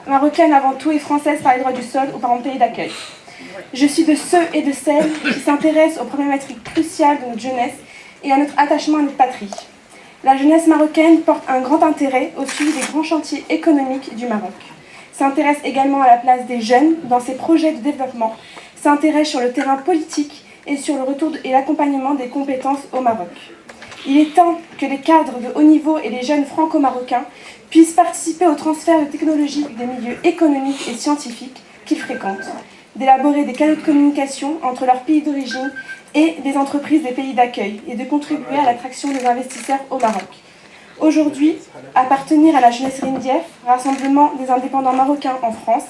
Marocaine avant tout et française par les droits du sol ou par mon pays d'accueil. Je suis de ceux et de celles qui s'intéressent aux problématiques cruciales de notre jeunesse et à notre attachement à notre patrie. La jeunesse marocaine porte un grand intérêt au suivi des grands chantiers économiques du Maroc. S'intéresse également à la place des jeunes dans ses projets de développement, s'intéresse sur le terrain politique et sur le retour et l'accompagnement des compétences au Maroc. Il est temps que les cadres de haut niveau et les jeunes franco-marocains puissent participer au transfert de technologies des milieux économiques et scientifiques qu'ils fréquentent, d'élaborer des canaux de communication entre leurs pays d'origine et des entreprises des pays d'accueil et de contribuer à l'attraction des investisseurs au Maroc. Aujourd'hui, appartenir à la jeunesse Rindief, rassemblement des indépendants marocains en France,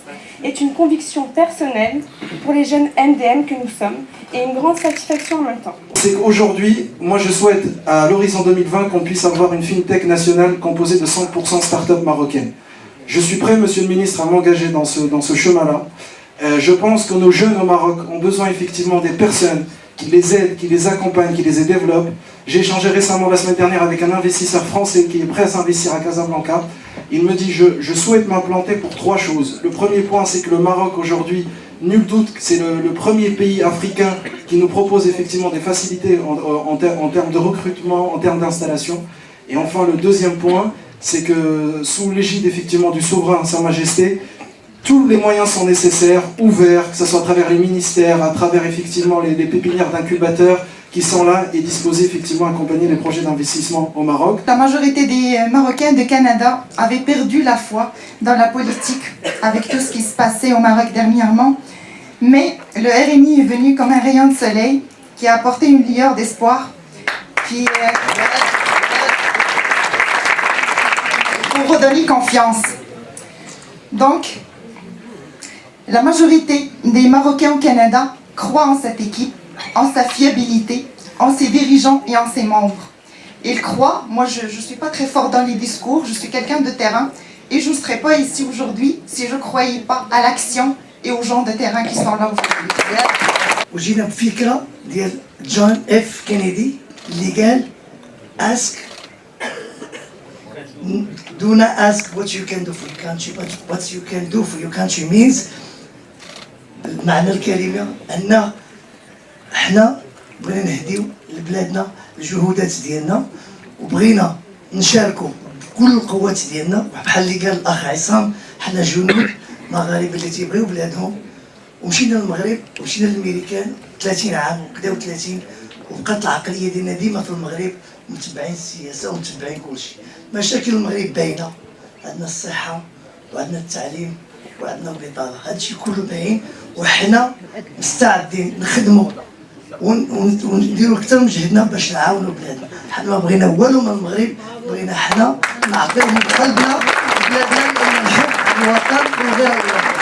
est une conviction personnelle pour les jeunes MDM que nous sommes et une grande satisfaction en même temps. C'est qu'aujourd'hui, moi je souhaite à l'horizon 2020 qu'on puisse avoir une FinTech nationale composée de 100% start-up marocaines. Je suis prêt, monsieur le ministre, à m'engager dans ce chemin-là. Je pense que nos jeunes au Maroc ont besoin effectivement des personnes qui les aident, qui les accompagnent, qui les développent. J'ai échangé récemment la semaine dernière avec un investisseur français qui est prêt à s'investir à Casablanca. Il me dit je souhaite m'implanter pour 3 choses. Le premier point, c'est que le Maroc aujourd'hui, nul doute que c'est le premier pays africain qui nous propose effectivement des facilités en termes de recrutement, en termes d'installation. Et enfin, le deuxième point, c'est que sous l'égide effectivement du souverain, Sa Majesté, tous les moyens sont nécessaires, ouverts, que ce soit à travers les ministères, à travers effectivement les pépinières d'incubateurs qui sont là et disposés effectivement à accompagner les projets d'investissement au Maroc. La majorité des Marocains de Canada avaient perdu la foi dans la politique avec tout ce qui se passait au Maroc dernièrement. Mais le RNI est venu comme un rayon de soleil qui a apporté une lueur d'espoir pour redonner confiance. Donc, la majorité des Marocains au Canada croient en cette équipe, en sa fiabilité, en ses dirigeants et en ses membres. Ils croient, moi je ne suis pas très fort dans les discours, je suis quelqu'un de terrain et je ne serais pas ici aujourd'hui si je ne croyais pas à l'action et aux gens de terrain qui sont là aujourd'hui. وجينا بفكرة ديال جون اف كينيدي اللي قال ask do not ask what you can do for your country but what you can do for your country means معنى الكلمة أن احنا بغينا نهديو لبلادنا الجهودات ديالنا وبغينا نشاركوا بكل القوات ديالنا بحال اللي قال الأخ عصام حنا جنود مغاربة اللي تيبغيو بلادهم ومشينا للمغرب ومشينا للميريكان 30 عام وكدا و30 وبقات العقلية ديالنا ديما في المغرب متبعين السياسة ومتبعين كلشي. مشاكل المغرب باينة، عندنا الصحة وعندنا التعليم وعندنا البطالة، هادشي كله باين وحنا مستعدين نخدموا ونديروا أكثر من جهدنا باش نعاونوا بلادنا. حنا ما بغينا والو من المغرب، بغينا حنا نعطيوهم قلبنا وبلادنا لأن نحب الوطن وغير الوطن.